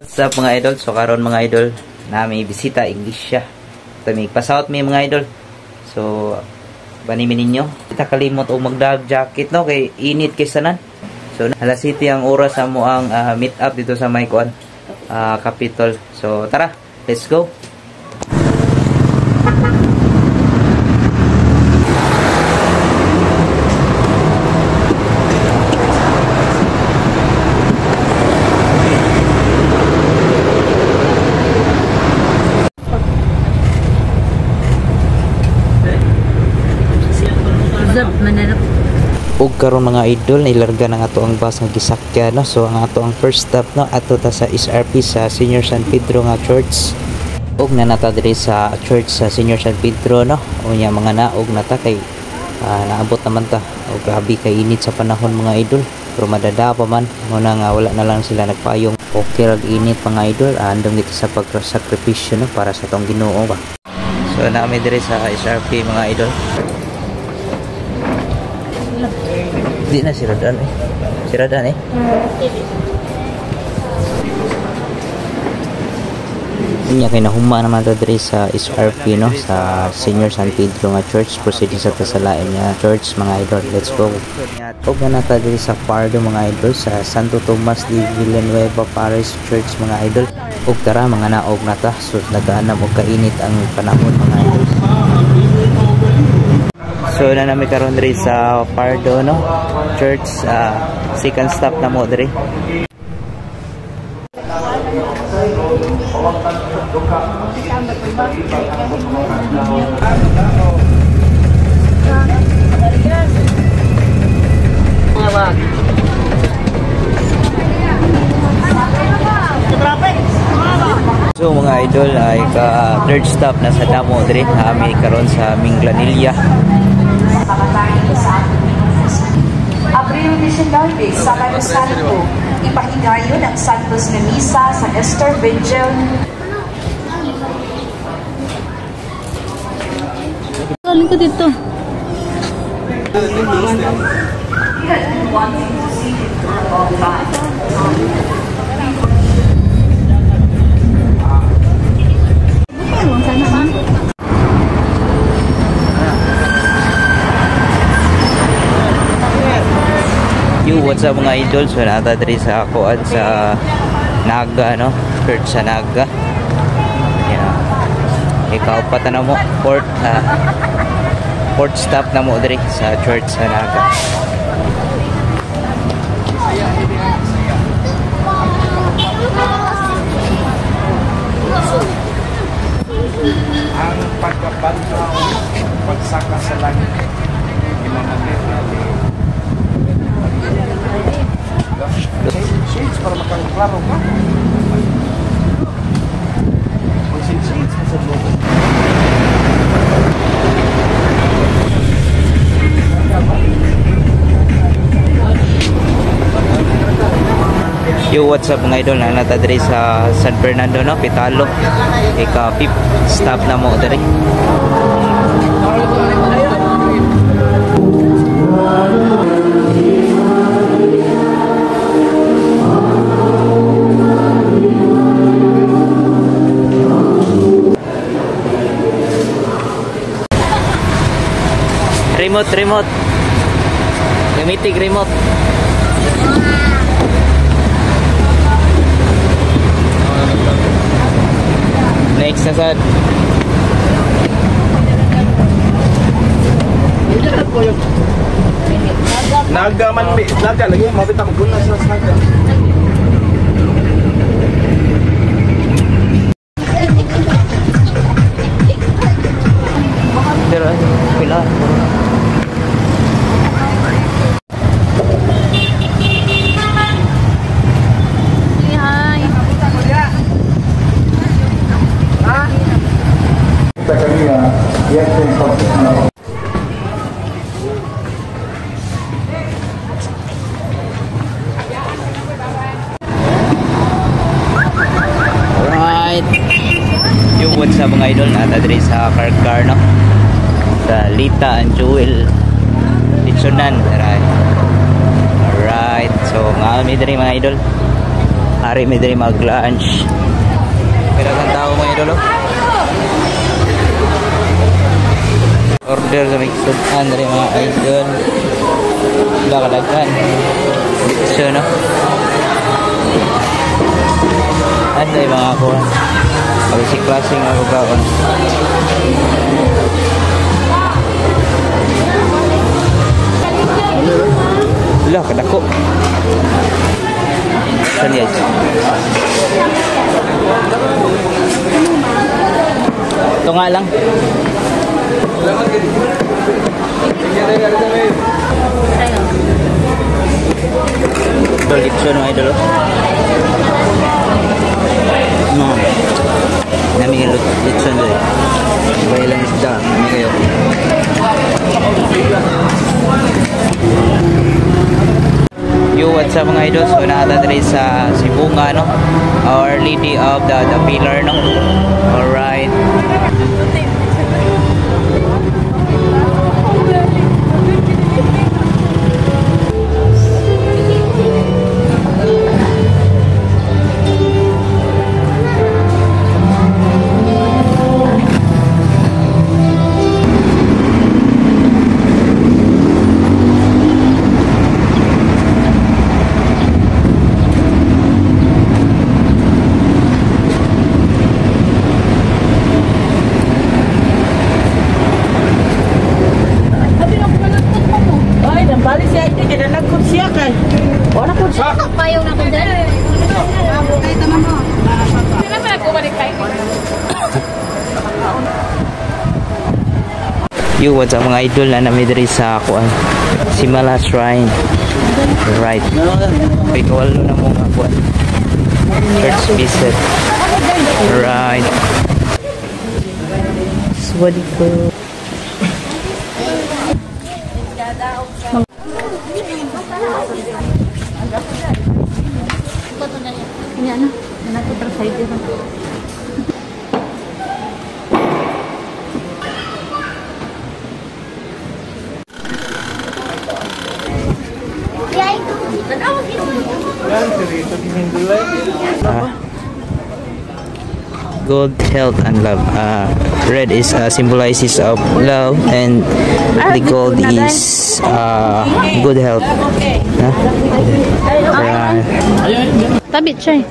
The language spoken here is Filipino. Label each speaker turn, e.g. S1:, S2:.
S1: What's up mga idol? So karon mga idol na may bisita iglesia. May pasaut may mga idol. So banimin ninyo. Kita kalimot og magdag jacket no kay init kay sanan. So alas 7 ang oras sa mo ang meet up dito sa may kuan Capitol. So tara, let's go. Ug karon mga idol nilarga na nga to ang bus nga gisakyan no. So ang ato ang first stop no ato ta sa SRP sa Senior San Pedro nga church. Ug nanata diri sa church sa Senior San Pedro no. Unya mga naog nata kay naabot naman ta. Og grabe kay init sa panahon mga idol. Pero madada pa man muna nga wala na lang sila nagpayong. Okay rag init mga idol. Andam dito sa pagsakripisyo no para sa tong Ginoo ba. So naami diri sa SRP mga idol. Di na siradan eh. Siradan eh. Inya kay nahuma naman ta diri sa SRP no sa Senior San Pedro nga church. Proceed sa tasalain nga church mga idol. Let's go. Og na ta diri sa Pardo mga idol sa Santo Tomas de Villanueva Parish Church mga idol. Og tara mga naog na ta. So nagaanam og kainit ang panahon mga idol. So na namin karon diri sa Pardo no church, second stop na mo diri. So mga idol ay ka third stop na sa damo diri kami karon sa Minglanilla.
S2: Abril 19, Sábado Santo, ipahigayon ang Santos na Misa sa Esther Vigil.
S3: Galing ko dito.
S1: Yo, what's up mga idol? So nata diri sa kuan sa Naga no, church sa Naga. Yeah. Ikaw pa ta na mo fourth stop na mo diri sa church sa Naga.
S4: Ang pagkabantaw, pagsaka sa langit, ginanamit natin. Shades para makaklaro ka. Shades sa loob.
S1: Yo, what's up mga idol? Nata diri sa San Fernando no, Pitalo. Ika fifth stop na mo diri. Remote. Gamitig remote. Next na sad.
S4: Naga man, naga lagi mabit ako guna sa naga.
S1: Pero pila. Alright. Yung what's up mga idol, nata diri sa car no, sa Lita and Jewel Litsunan. Alright. So nga kami diri mga idol. Ari may diri mag-lunch. Pero ang tao mga idol. Order sa mixudan dari mga idol. Dakadagan. So no. Ano yung mga ako? Basic klaseng ako kaon. Lah, kadako. Saan yan? Ito nga lang. Ito, litson mga idol. Nami yung litson doon. Iba ilang isda. Nami kayo. Yo, what's up mga idol? So nakata rin sa Sibunga, no? Our Lady of the Pillar, no? Alright. Yo, what's up mga idol na namidri sa kuan Simala Shrine. Right. May kawalo na mga kuan church visit. Right. Swadi ko.
S3: Yan na. Nato side dito.
S1: Good health and love. Red is symbolizes of love, and the gold is good health.
S3: Tabit siya eh.